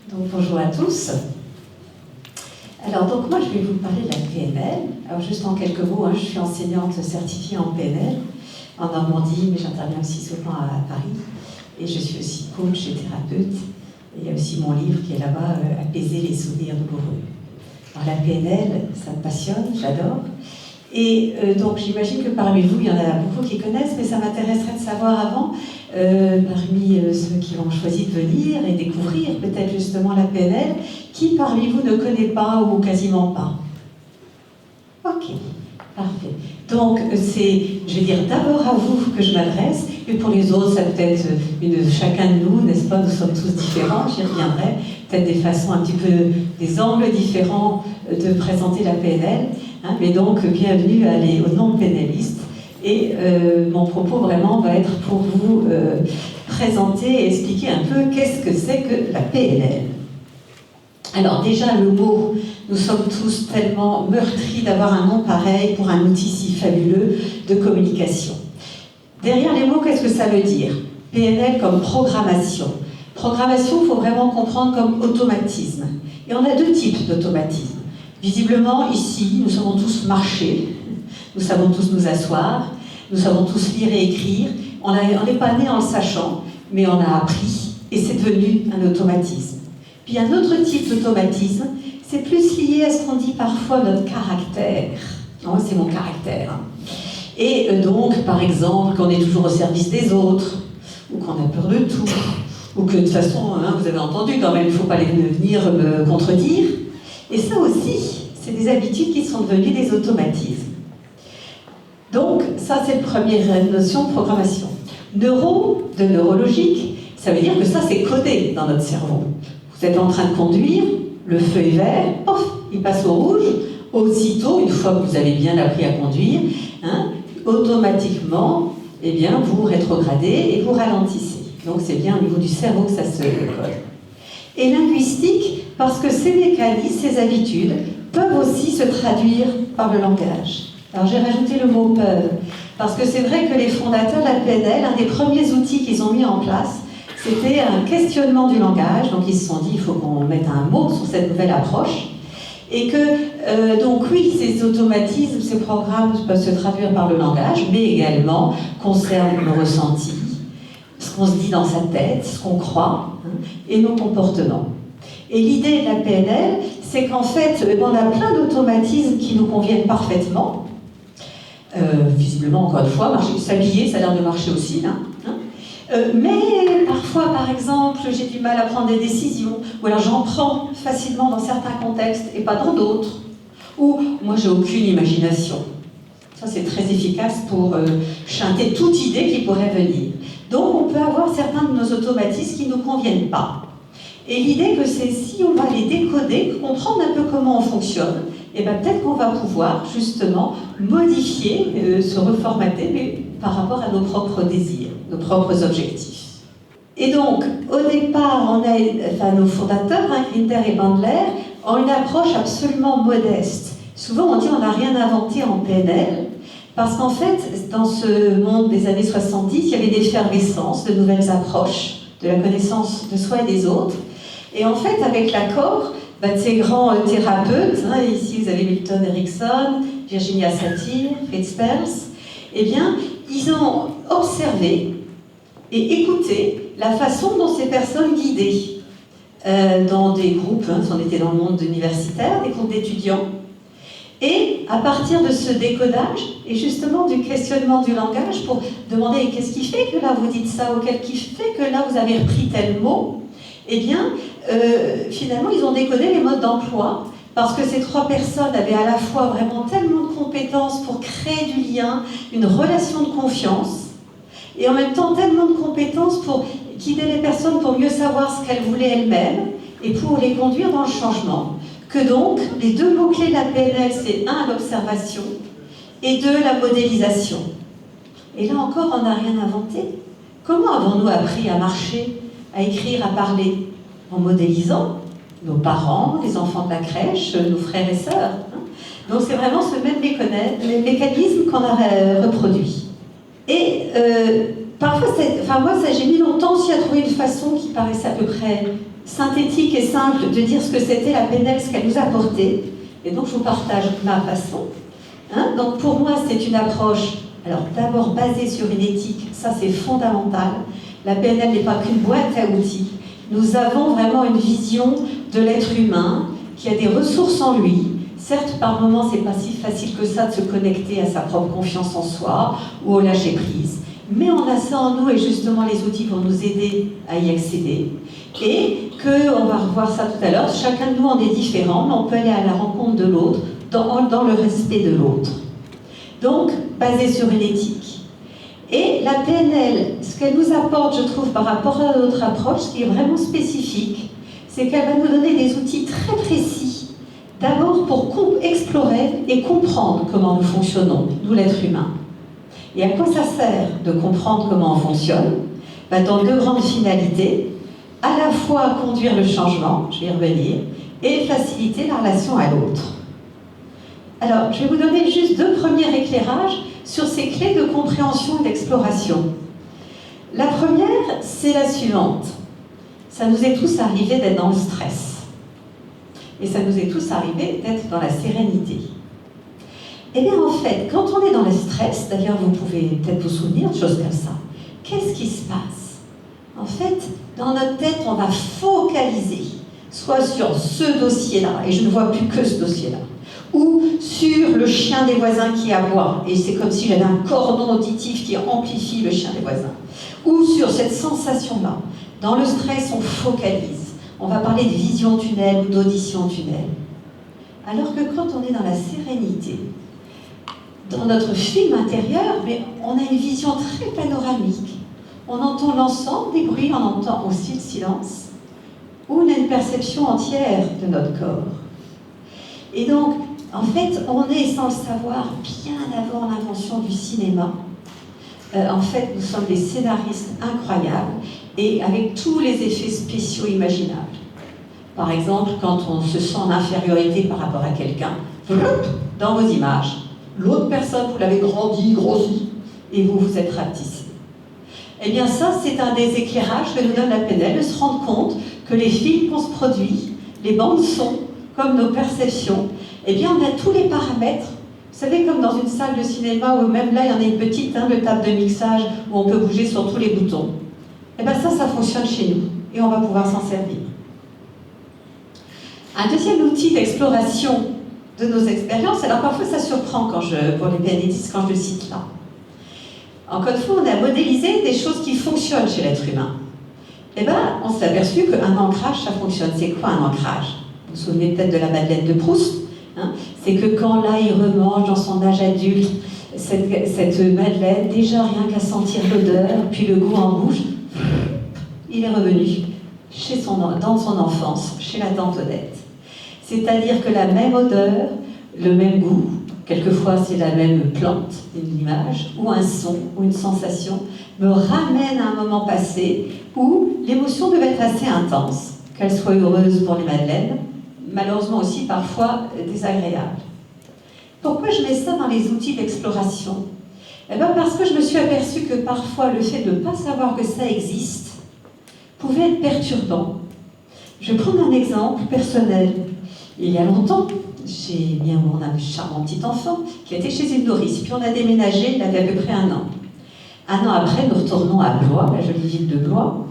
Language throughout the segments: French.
Donc bonjour à tous. Alors donc moi je vais vous parler de la PNL. Alors juste en quelques mots, je suis enseignante certifiée en PNL en Normandie, mais j'interviens aussi souvent à Paris. Et je suis aussi coach et thérapeute. Et il y a aussi mon livre qui est là-bas, Apaiser les souvenirs douloureux. Alors la PNL, ça me passionne, j'adore. Et donc j'imagine que parmi vous, il y en a beaucoup qui connaissent, mais ça m'intéresserait de savoir avant, parmi ceux qui ont choisi de venir et découvrir peut-être justement la PNL, qui parmi vous ne connaît pas ou quasiment pas? Ok, parfait. Donc c'est, je vais dire d'abord à vous que je m'adresse, et pour les autres, ça peut être chacun de nous, n'est-ce pas? Nous sommes tous différents, j'y reviendrai, peut-être des façons un petit peu, des angles différents de présenter la PNL. Mais donc, bienvenue aux non-pénalistes. Et mon propos vraiment va être pour vous présenter et expliquer un peu qu'est-ce que c'est que la PNL. Alors déjà, le mot, nous sommes tous tellement meurtris d'avoir un nom pareil pour un outil si fabuleux de communication. Derrière les mots, qu'est-ce que ça veut dire? PNL comme programmation. Programmation, il faut vraiment comprendre comme automatisme. Et on a deux types d'automatisme. Visiblement, ici, nous savons tous marcher, nous savons tous nous asseoir, nous savons tous lire et écrire. On n'est pas né en le sachant, mais on a appris, et c'est devenu un automatisme. Puis un autre type d'automatisme, c'est plus lié à ce qu'on dit parfois notre caractère. Oh, c'est mon caractère. Et donc, par exemple, qu'on est toujours au service des autres, ou qu'on a peur de tout, ou que de toute façon, vous avez entendu quand même, il ne faut pas venir me contredire. Et ça aussi, c'est des habitudes qui sont devenues des automatismes. Donc, ça, c'est la première notion de programmation. Neuro, de neurologique, ça veut dire que ça, c'est codé dans notre cerveau. Vous êtes en train de conduire, le feu est vert, pof, il passe au rouge. Aussitôt, une fois que vous avez bien appris à conduire, automatiquement, eh bien, vous rétrogradez et vous ralentissez. Donc, c'est bien au niveau du cerveau que ça se code. Et linguistique, parce que ces mécanismes, ces habitudes, peuvent aussi se traduire par le langage. Alors j'ai rajouté le mot « peuvent », parce que c'est vrai que les fondateurs de la PNL, un des premiers outils qu'ils ont mis en place, c'était un questionnement du langage. Donc ils se sont dit, il faut qu'on mette un mot sur cette nouvelle approche. Et que, donc oui, ces automatismes, ces programmes peuvent se traduire par le langage, mais également concernent nos ressentis, ce qu'on se dit dans sa tête, ce qu'on croit, et nos comportements. Et l'idée de la PNL, c'est qu'en fait, on a plein d'automatismes qui nous conviennent parfaitement. Visiblement, encore une fois, s'habiller, ça a l'air de marcher aussi, là. Mais parfois, par exemple, j'ai du mal à prendre des décisions, ou alors j'en prends facilement dans certains contextes et pas dans d'autres. Ou moi, j'ai aucune imagination. Ça, c'est très efficace pour chanter toute idée qui pourrait venir. Donc, on peut avoir certains de nos automatismes qui ne nous conviennent pas. Et l'idée que c'est, si on va les décoder, comprendre un peu comment on fonctionne, et bien peut-être qu'on va pouvoir justement modifier, se reformater, mais par rapport à nos propres désirs, nos propres objectifs. Et donc, au départ, nos fondateurs, Grinder et Bandler, ont une approche absolument modeste. Souvent, on dit qu'on n'a rien inventé en PNL, parce qu'en fait, dans ce monde des années 70, il y avait des effervescences, de nouvelles approches, de la connaissance de soi et des autres. Et en fait, avec l'accord de ces grands thérapeutes, ici vous avez Milton Erickson, Virginia Satir, Fritz Perls, eh bien, ils ont observé et écouté la façon dont ces personnes guidaient dans des groupes, on était dans le monde universitaire, des groupes d'étudiants. Et à partir de ce décodage, et justement du questionnement du langage, pour demander qu'est-ce qui fait que là vous dites ça, ou qu'est-ce qui fait que là vous avez repris tel mot, eh bien, finalement, ils ont décodé les modes d'emploi, parce que ces trois personnes avaient à la fois vraiment tellement de compétences pour créer du lien, une relation de confiance, et en même temps tellement de compétences pour guider les personnes pour mieux savoir ce qu'elles voulaient elles-mêmes, et pour les conduire dans le changement. Que donc, les deux mots-clés de la PNL, c'est 1, l'observation, et 2, la modélisation. Et là encore, on n'a rien inventé. Comment avons-nous appris à marcher, à écrire, à parler? En modélisant nos parents, les enfants de la crèche, nos frères et sœurs. Donc c'est vraiment ce même mécanisme qu'on a reproduit. Et parfois, moi, j'ai mis longtemps aussi à trouver une façon qui paraissait à peu près synthétique et simple de dire ce que c'était la PNL, ce qu'elle nous apportait. Et donc, je vous partage ma façon. Donc, pour moi, c'est une approche, alors d'abord basée sur une éthique, ça c'est fondamental. La PNL n'est pas qu'une boîte à outils. Nous avons vraiment une vision de l'être humain qui a des ressources en lui. Certes, par moments, c'est pas si facile que ça de se connecter à sa propre confiance en soi ou au lâcher-prise. Mais on a ça en nous et justement les outils vont nous aider à y accéder. Et on va revoir ça tout à l'heure, chacun de nous en est différent, mais on peut aller à la rencontre de l'autre dans le respect de l'autre. Donc, basé sur une éthique. Et la PNL, ce qu'elle nous apporte, je trouve, par rapport à notre approche, ce qui est vraiment spécifique, c'est qu'elle va nous donner des outils très précis, d'abord pour explorer et comprendre comment nous fonctionnons, nous l'être humain. Et à quoi ça sert de comprendre comment on fonctionne? Dans deux grandes finalités, à la fois conduire le changement, je vais y revenir, et faciliter la relation à l'autre. Alors, je vais vous donner juste deux premiers éclairages sur ces clés de compréhension et d'exploration. La première, c'est la suivante. Ça nous est tous arrivé d'être dans le stress. Et ça nous est tous arrivé d'être dans la sérénité. Eh bien, en fait, quand on est dans le stress, d'ailleurs, vous pouvez peut-être vous souvenir de choses comme ça, qu'est-ce qui se passe? En fait, dans notre tête, on va focaliser, soit sur ce dossier-là, et je ne vois plus que ce dossier-là, ou sur le chien des voisins qui aboie, et c'est comme si j'avais un cordon auditif qui amplifie le chien des voisins, ou sur cette sensation-là. Dans le stress, on focalise. On va parler de vision tunnel ou d'audition tunnel. Alors que quand on est dans la sérénité, dans notre film intérieur, mais on a une vision très panoramique. On entend l'ensemble des bruits, on entend aussi le silence, ou on a une perception entière de notre corps. Et donc, en fait, on est, sans le savoir, bien avant l'invention du cinéma. En fait, nous sommes des scénaristes incroyables, et avec tous les effets spéciaux imaginables. Par exemple, quand on se sent en infériorité par rapport à quelqu'un, dans vos images, l'autre personne, vous l'avez grossi, et vous vous êtes rapetissé. Eh bien ça, c'est un des éclairages que nous donne la PNL, de se rendre compte que les films qu'on se produit, les bandes son, comme nos perceptions, eh bien on a tous les paramètres. Vous savez, comme dans une salle de cinéma, où même là, il y en a une petite, le table de mixage, où on peut bouger sur tous les boutons. Eh bien ça fonctionne chez nous, et on va pouvoir s'en servir. Un deuxième outil d'exploration de nos expériences, alors parfois ça surprend pour les PNListes quand je le cite là. Encore une fois, on a modélisé des choses qui fonctionnent chez l'être humain. Eh bien, on s'est aperçu qu'un ancrage, ça fonctionne. C'est quoi un ancrage? Vous vous souvenez peut-être de la Madeleine de Proust, c'est que quand là, il remange dans son âge adulte, cette Madeleine, déjà rien qu'à sentir l'odeur, puis le goût en bouche, il est revenu dans son enfance, chez la tante Odette. C'est-à-dire que la même odeur, le même goût, quelquefois c'est la même plante, une image, ou un son, ou une sensation, me ramène à un moment passé où l'émotion devait être assez intense, qu'elle soit heureuse pour les madeleines, malheureusement aussi parfois désagréable. Pourquoi je mets ça dans les outils d'exploration? Eh bien parce que je me suis aperçue que parfois le fait de ne pas savoir que ça existe pouvait être perturbant. Je vais prendre un exemple personnel. Il y a longtemps, j'ai mis un charmant petit enfant qui était chez une nourrice, puis on a déménagé, il avait à peu près 1 an. 1 an après, nous retournons à Blois, la jolie ville de Blois,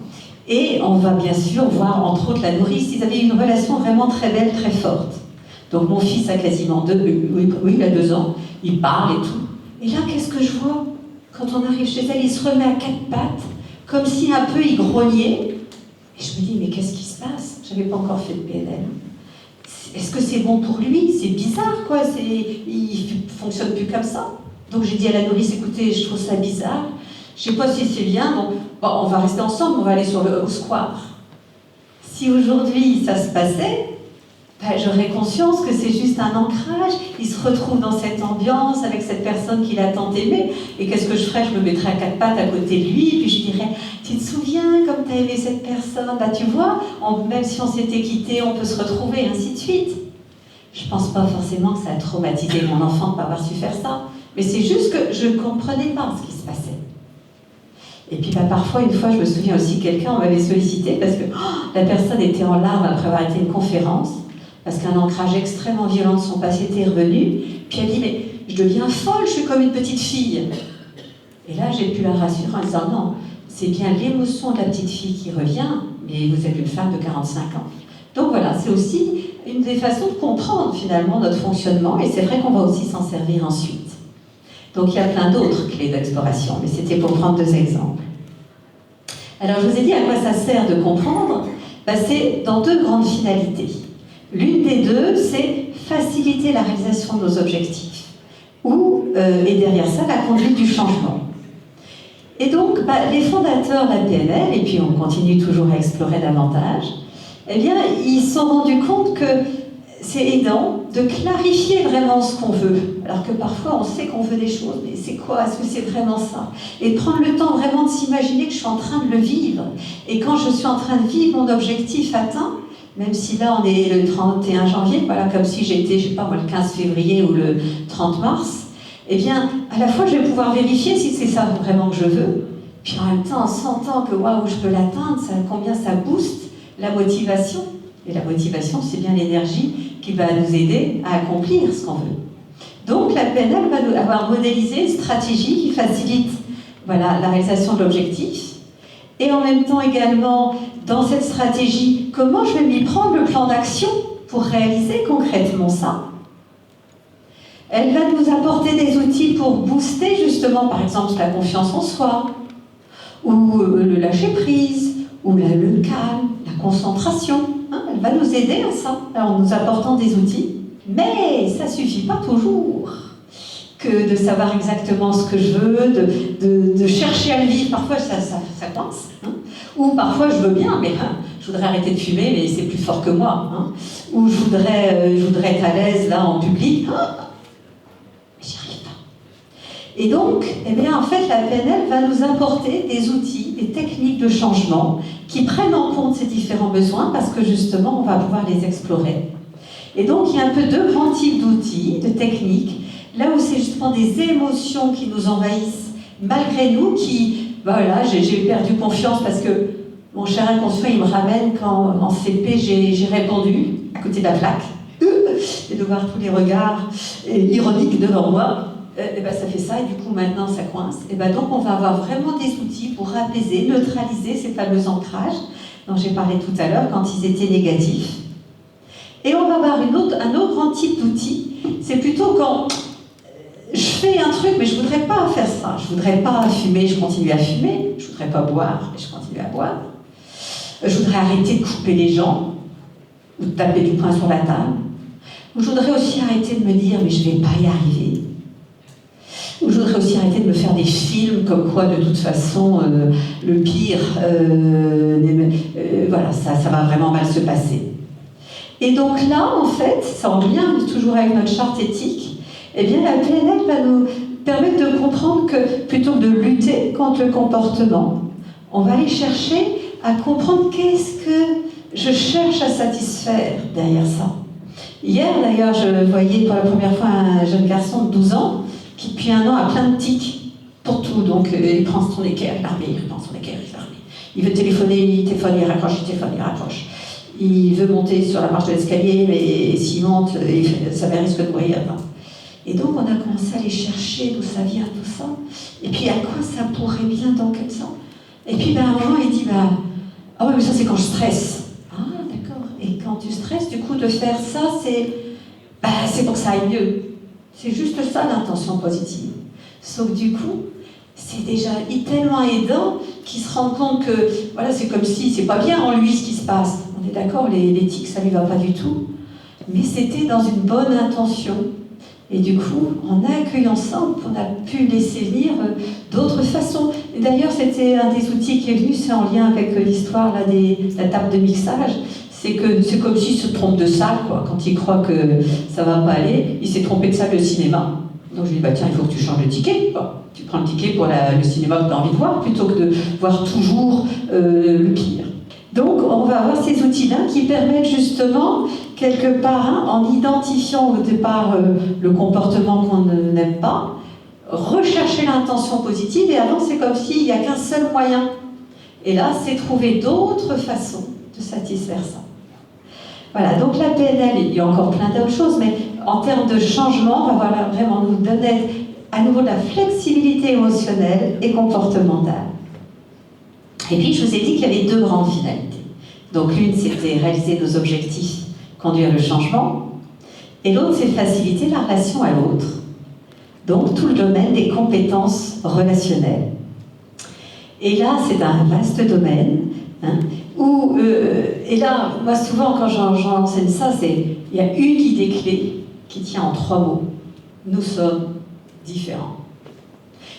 et on va bien sûr voir entre autres la nourrice. Ils avaient une relation vraiment très belle, très forte. Donc mon fils a quasiment il a 2 ans, il parle et tout. Et là, qu'est-ce que je vois? Quand on arrive chez elle, il se remet à 4 pattes, comme si un peu il grognait. Et je me dis, mais qu'est-ce qui se passe? Je n'avais pas encore fait de PNL. Est-ce que c'est bon pour lui? C'est bizarre, quoi. Il ne fonctionne plus comme ça. Donc j'ai dit à la nourrice, écoutez, je trouve ça bizarre. Je ne sais pas si c'est bien, donc bon, on va rester ensemble, on va aller au square. Si aujourd'hui ça se passait, j'aurais conscience que c'est juste un ancrage. Il se retrouve dans cette ambiance avec cette personne qu'il a tant aimée. Et qu'est-ce que je ferais? Je me mettrais à 4 pattes à côté de lui, puis je dirais, tu te souviens comme tu as aimé cette personne? Tu vois, même si on s'était quitté, on peut se retrouver, et ainsi de suite. Je ne pense pas forcément que ça a traumatisé mon enfant de ne pas avoir su faire ça. Mais c'est juste que je ne comprenais pas ce qui se passait. Et puis parfois, une fois, je me souviens aussi, quelqu'un, on m'avait sollicité parce que la personne était en larmes après avoir été à une conférence, parce qu'un ancrage extrêmement violent de son passé était revenu. Puis elle dit, mais je deviens folle, je suis comme une petite fille. Et là, j'ai pu la rassurer en disant, non, c'est bien l'émotion de la petite fille qui revient, mais vous êtes une femme de 45 ans. Donc voilà, c'est aussi une des façons de comprendre finalement notre fonctionnement, et c'est vrai qu'on va aussi s'en servir ensuite. Donc il y a plein d'autres clés d'exploration, mais c'était pour prendre 2 exemples. Alors je vous ai dit à quoi ça sert de comprendre. C'est dans 2 grandes finalités. L'une des 2, c'est faciliter la réalisation de nos objectifs, et derrière ça, la conduite du changement. Et donc, les fondateurs de la PNL, et puis on continue toujours à explorer davantage, eh bien, ils se sont rendus compte que c'est aidant de clarifier vraiment ce qu'on veut. Alors que parfois, on sait qu'on veut des choses, mais c'est quoi? Est-ce que c'est vraiment ça? Et de prendre le temps vraiment de s'imaginer que je suis en train de le vivre. Et quand je suis en train de vivre mon objectif atteint, même si là, on est le 31 janvier, voilà, comme si j'étais, je sais pas moi, le 15 février ou le 30 mars, eh bien, à la fois, je vais pouvoir vérifier si c'est ça vraiment que je veux, puis en même temps, en sentant que, waouh, je peux l'atteindre, combien ça booste la motivation. Et la motivation, c'est bien l'énergie qui va nous aider à accomplir ce qu'on veut. Donc, la PNL va nous avoir modélisé une stratégie qui facilite la réalisation de l'objectif. Et en même temps également, dans cette stratégie, comment je vais m'y prendre le plan d'action pour réaliser concrètement ça. Elle va nous apporter des outils pour booster justement, par exemple, la confiance en soi, ou le lâcher-prise, ou le calme, la concentration. Elle va nous aider à ça, en nous apportant des outils. Mais ça ne suffit pas toujours que de savoir exactement ce que je veux, de chercher à le vivre. Parfois, ça coince. Ou parfois, je veux bien, mais je voudrais arrêter de fumer, mais c'est plus fort que moi. Ou je voudrais être à l'aise là en public. Mais j'y arrive pas. Et donc, en fait, la PNL va nous apporter des outils, des techniques de changement qui prennent en compte ces différents besoins parce que justement, on va pouvoir les explorer. Et donc, il y a un peu 2 grands types d'outils, de techniques, là où c'est justement des émotions qui nous envahissent, malgré nous, j'ai perdu confiance parce que mon cher inconscient, il me ramène quand en CP, j'ai répondu à côté de la plaque, et de voir tous les regards ironiques devant moi. Ça fait ça, et du coup maintenant ça coince. Donc on va avoir vraiment des outils pour apaiser, neutraliser ces fameux ancrages dont j'ai parlé tout à l'heure quand ils étaient négatifs. Et on va avoir un autre grand type d'outils, c'est plutôt quand je fais un truc mais je ne voudrais pas faire ça, je ne voudrais pas fumer, je continue à fumer, je ne voudrais pas boire, mais je continue à boire, je voudrais arrêter de couper les gens, ou de taper du poing sur la table, ou je voudrais aussi arrêter de me dire mais je ne vais pas y arriver. Ou je voudrais aussi arrêter de me faire des films comme quoi, de toute façon, le pire, ça va vraiment mal se passer. Et donc là, en fait, ça en lien toujours avec notre charte éthique, la PNL va nous permettre de comprendre que plutôt que de lutter contre le comportement, on va aller chercher à comprendre qu'est-ce que je cherche à satisfaire derrière ça. Hier, d'ailleurs, je voyais pour la première fois un jeune garçon de 12 ans qui depuis 1 an a plein de tics pour tout. Donc il prend son équerre, il l'armée, il prend son équerre, il l'armée. Il veut téléphoner, il téléphone, il raccroche, il téléphone, il raccroche. Il veut monter sur la marche de l'escalier, mais s'il monte, ça risque de mourir. Et donc on a commencé à aller chercher d'où ça vient, tout ça. Et puis à quoi ça pourrait bien, dans quel sens. Et puis à un moment il dit, ah ouais, mais ça c'est quand je stresse. Ah d'accord. Et quand tu stresses, du coup de faire ça, c'est pour que ça aille mieux. C'est juste ça l'intention positive. Sauf du coup, c'est déjà tellement aidant qu'ils se rendent compte que c'est comme si c'est pas bien en lui ce qui se passe. On est d'accord, les tics ça lui va pas du tout. Mais c'était dans une bonne intention. Et du coup, en accueillant ça, on a pu laisser venir d'autres façons. Et d'ailleurs, c'était un des outils qui est venu, c'est en lien avec l'histoire de la table de mixage. C'est comme s'il se trompe de salle, quoi. Quand il croit que ça va pas aller, il s'est trompé de salle de cinéma. Donc je lui dis, tiens, il faut que tu changes de ticket. Tu prends le ticket pour le cinéma que tu as envie de voir, plutôt que de voir toujours le pire. Donc on va avoir ces outils-là qui permettent justement, quelque part, en identifiant au départ le comportement qu'on n'aime pas, rechercher l'intention positive, et avant c'est comme s'il n'y a qu'un seul moyen. Et là, c'est trouver d'autres façons de satisfaire ça. Voilà, donc la PNL, il y a encore plein d'autres choses, mais en termes de changement, on va vraiment nous donner à nouveau de la flexibilité émotionnelle et comportementale. Et puis, je vous ai dit qu'il y avait 2 grandes finalités. Donc l'une, c'était réaliser nos objectifs, conduire le changement, et l'autre, c'est faciliter la relation à l'autre. Donc tout le domaine des compétences relationnelles. Et là, c'est un vaste domaine, hein, où, et là, moi souvent quand j'enseigne ça, il y a une idée clé qui tient en 3 mots. Nous sommes différents.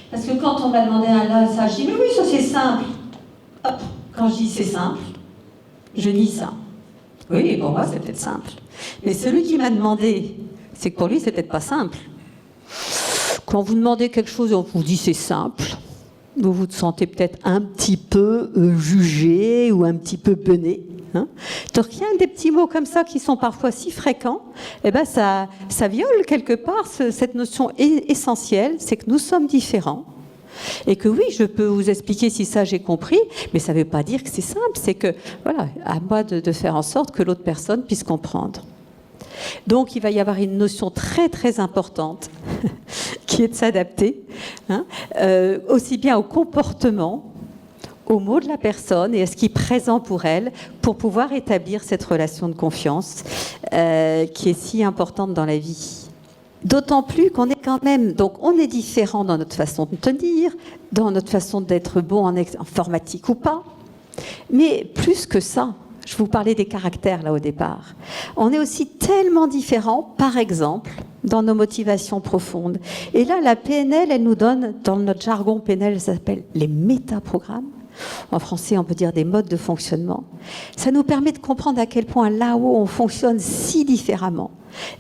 Parce que quand on m'a demandé ça, je dis, mais oui, ça c'est simple. Hop, quand je dis c'est simple, je nie ça. Oui, pour moi c'est peut-être simple. Mais celui qui m'a demandé, c'est que pour lui c'est peut-être pas simple. Quand vous demandez quelque chose et on vous dit c'est simple, vous vous sentez peut-être un petit peu jugé ou un petit peu bené. Hein. Donc il y a des petits mots comme ça qui sont parfois si fréquents, et ben ça viole quelque part cette notion essentielle, c'est que nous sommes différents. Et que oui, je peux vous expliquer si ça j'ai compris, mais ça ne veut pas dire que c'est simple, c'est que voilà, à moi de faire en sorte que l'autre personne puisse comprendre. Donc il va y avoir une notion très très importante qui est de s'adapter, hein, aussi bien au comportement, aux mots de la personne et à ce qui est présent pour elle, pour pouvoir établir cette relation de confiance qui est si importante dans la vie. D'autant plus qu'on est quand même, donc on est différent dans notre façon de tenir, dans notre façon d'être bon en informatique ou pas, mais plus que ça, je vous parlais des caractères là au départ, on est aussi tellement différents, par exemple, dans nos motivations profondes. Et là, la PNL, elle nous donne, dans notre jargon PNL, ça s'appelle les métaprogrammes. En français, on peut dire des modes de fonctionnement. Ça nous permet de comprendre à quel point là-haut, on fonctionne si différemment.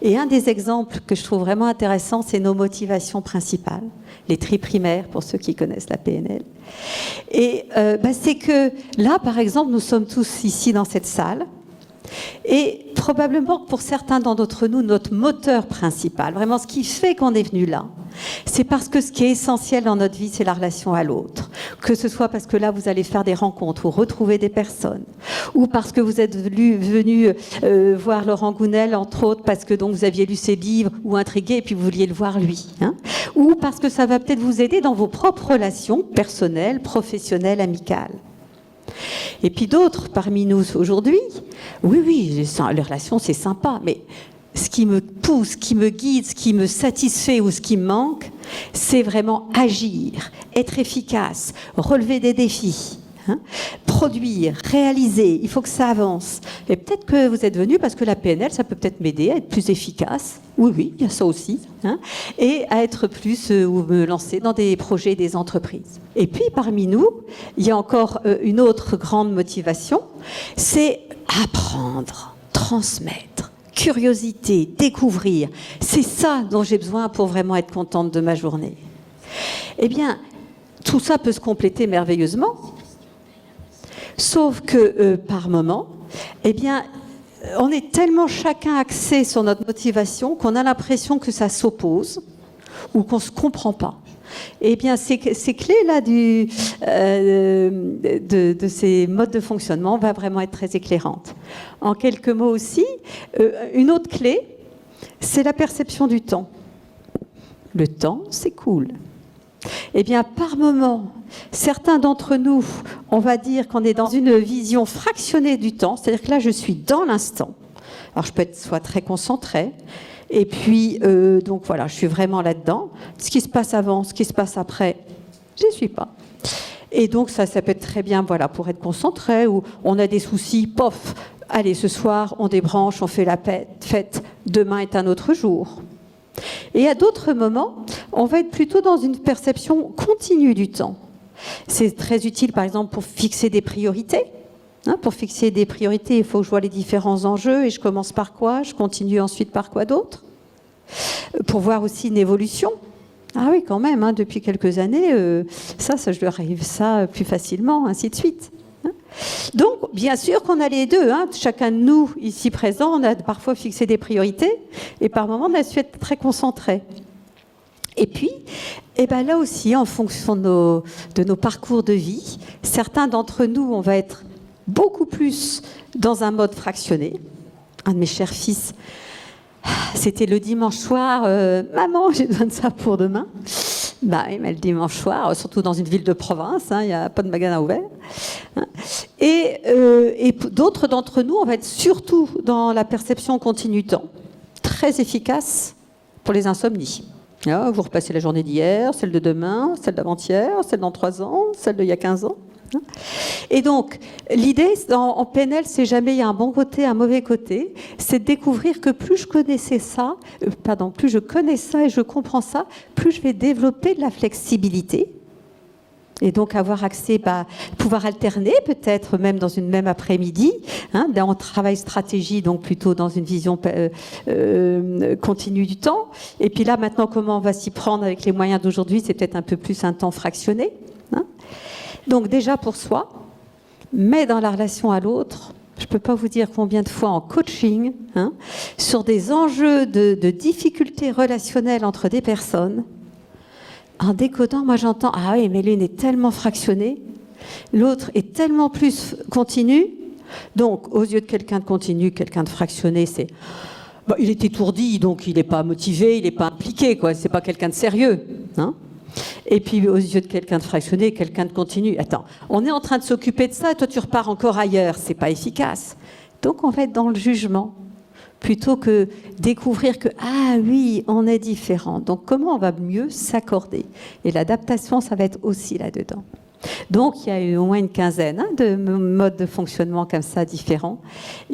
Et un des exemples que je trouve vraiment intéressant, c'est nos motivations principales, les triprimaires, pour ceux qui connaissent la PNL. Et c'est que là, par exemple, nous sommes tous ici dans cette salle, et probablement pour certains d'entre nous, notre moteur principal, vraiment ce qui fait qu'on est venu là, c'est parce que ce qui est essentiel dans notre vie, c'est la relation à l'autre. Que ce soit parce que là, vous allez faire des rencontres ou retrouver des personnes, ou parce que vous êtes venu voir Laurent Gounel, entre autres, parce que donc vous aviez lu ses livres ou intrigué et puis vous vouliez le voir lui. Hein, ou parce que ça va peut-être vous aider dans vos propres relations personnelles, professionnelles, amicales. Et puis d'autres parmi nous aujourd'hui, oui, les relations c'est sympa, mais ce qui me pousse, ce qui me guide, ce qui me satisfait ou ce qui me manque, c'est vraiment agir, être efficace, relever des défis, hein, produire, réaliser, il faut que ça avance. Et peut-être que vous êtes venu parce que la PNL, ça peut peut-être m'aider à être plus efficace, oui, il y a ça aussi, hein, et à être plus, ou me lancer dans des projets, des entreprises. Et puis parmi nous, il y a encore une autre grande motivation, c'est apprendre, transmettre. Curiosité, découvrir, c'est ça dont j'ai besoin pour vraiment être contente de ma journée. Eh bien, tout ça peut se compléter merveilleusement, sauf que par moment, eh bien, on est tellement chacun axé sur notre motivation qu'on a l'impression que ça s'oppose ou qu'on ne se comprend pas. Eh bien, ces clés-là de ces modes de fonctionnement va vraiment être très éclairante. En quelques mots aussi, une autre clé, c'est la perception du temps. Le temps, c'est cool. Eh bien, par moment, certains d'entre nous, on va dire qu'on est dans une vision fractionnée du temps, c'est-à-dire que là, je suis dans l'instant. Alors, je peux être soit très concentrée, et puis, donc voilà, je suis vraiment là-dedans. Ce qui se passe avant, ce qui se passe après, je n'y suis pas. Et donc, ça peut être très bien, voilà, pour être concentré, ou on a des soucis, pof, allez, ce soir, on débranche, on fait la fête, demain est un autre jour. Et à d'autres moments, on va être plutôt dans une perception continue du temps. C'est très utile, par exemple, pour fixer des priorités. Pour fixer des priorités, il faut que je vois les différents enjeux et je commence par quoi, je continue ensuite par quoi d'autre. Pour voir aussi une évolution. Ah oui, quand même, depuis quelques années, ça, je leur arrive ça plus facilement, ainsi de suite. Donc, bien sûr qu'on a les deux. Chacun de nous, ici présents, on a parfois fixé des priorités et par moments, on a su être très concentrés. Et puis, là aussi, en fonction de nos parcours de vie, certains d'entre nous, on va être beaucoup plus dans un mode fractionné. Un de mes chers fils, c'était le dimanche soir, maman, j'ai besoin de ça pour demain. Mais le dimanche soir, surtout dans une ville de province, il n'y a pas de magasin ouvert. Et d'autres d'entre nous, on va être surtout dans la perception continue temps, très efficace pour les insomnies. Vous repassez la journée d'hier, celle de demain, celle d'avant-hier, celle dans 3 ans, celle d'il y a 15 ans. Et donc, l'idée en PNL, c'est jamais il y a un bon côté, un mauvais côté. C'est de découvrir que plus je connaissais ça, plus je connais ça et je comprends ça, plus je vais développer de la flexibilité. Et donc avoir accès, pouvoir alterner peut-être même dans une même après-midi. On travaille stratégie, donc plutôt dans une vision continue du temps. Et puis là, maintenant, comment on va s'y prendre avec les moyens d'aujourd'hui, c'est peut-être un peu plus un temps fractionné. Donc déjà pour soi, mais dans la relation à l'autre, je ne peux pas vous dire combien de fois en coaching, sur des enjeux de difficultés relationnelles entre des personnes, en décodant, moi j'entends « Ah oui, mais l'une est tellement fractionnée, l'autre est tellement plus continue. » Donc, aux yeux de quelqu'un de continu, quelqu'un de fractionné, c'est « Il est étourdi, donc il n'est pas motivé, il n'est pas impliqué, quoi. C'est pas quelqu'un de sérieux. » Et puis, aux yeux de quelqu'un de fractionné, quelqu'un de continu. Attends, on est en train de s'occuper de ça, et toi tu repars encore ailleurs. C'est pas efficace. Donc, on va être dans le jugement, plutôt que découvrir que, ah oui, on est différent. Donc, comment on va mieux s'accorder? Et l'adaptation, ça va être aussi là-dedans. Donc, il y a eu au moins une quinzaine de modes de fonctionnement comme ça différents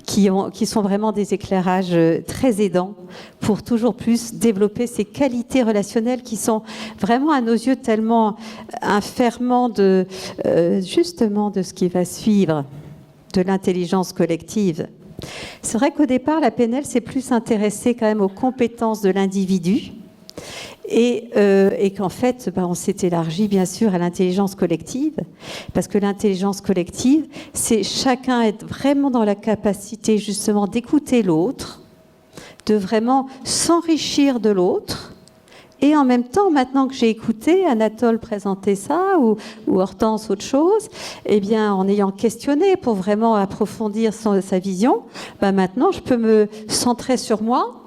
qui sont vraiment des éclairages très aidants pour toujours plus développer ces qualités relationnelles qui sont vraiment à nos yeux tellement un ferment justement de ce qui va suivre, de l'intelligence collective. C'est vrai qu'au départ, la PNL s'est plus intéressée quand même aux compétences de l'individu. Et qu'en fait, on s'est élargi bien sûr à l'intelligence collective, parce que l'intelligence collective, c'est chacun être vraiment dans la capacité justement d'écouter l'autre, de vraiment s'enrichir de l'autre, et en même temps, maintenant que j'ai écouté Anatole présenter ça, ou Hortense autre chose, en ayant questionné pour vraiment approfondir sa vision, maintenant je peux me centrer sur moi,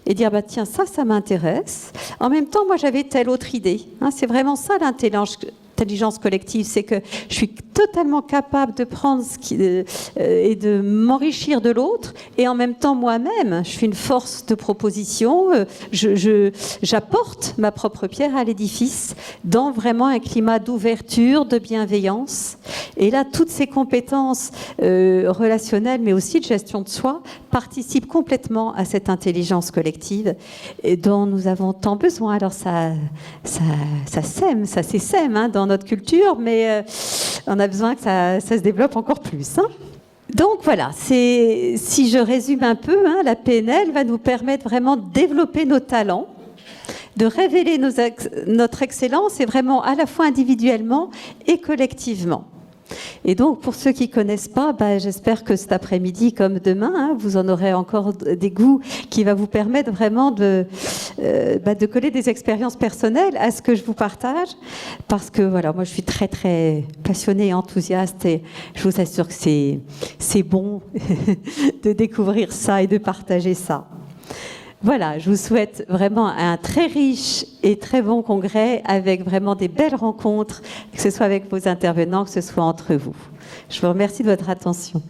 et dire, tiens, ça m'intéresse. En même temps, moi, j'avais telle autre idée. C'est vraiment ça, l'intelligence collective. C'est que je suis totalement capable de prendre et de m'enrichir de l'autre. Et en même temps, moi-même, je suis une force de proposition. J'apporte ma propre pierre à l'édifice dans vraiment un climat d'ouverture, de bienveillance. Et là, toutes ces compétences relationnelles, mais aussi de gestion de soi, participent complètement à cette intelligence collective dont nous avons tant besoin. Alors ça s'essaime dans notre culture, mais on a besoin que ça se développe encore plus. Donc voilà, si je résume un peu, la PNL va nous permettre vraiment de développer nos talents, de révéler notre excellence, et vraiment à la fois individuellement et collectivement. Et donc, pour ceux qui ne connaissent pas, j'espère que cet après-midi, comme demain, vous en aurez encore des goûts qui va vous permettre vraiment de coller des expériences personnelles à ce que je vous partage. Parce que, voilà, moi, je suis très, très passionnée et enthousiaste, et je vous assure que c'est bon de découvrir ça et de partager ça. Voilà, je vous souhaite vraiment un très riche et très bon congrès avec vraiment des belles rencontres, que ce soit avec vos intervenants, que ce soit entre vous. Je vous remercie de votre attention.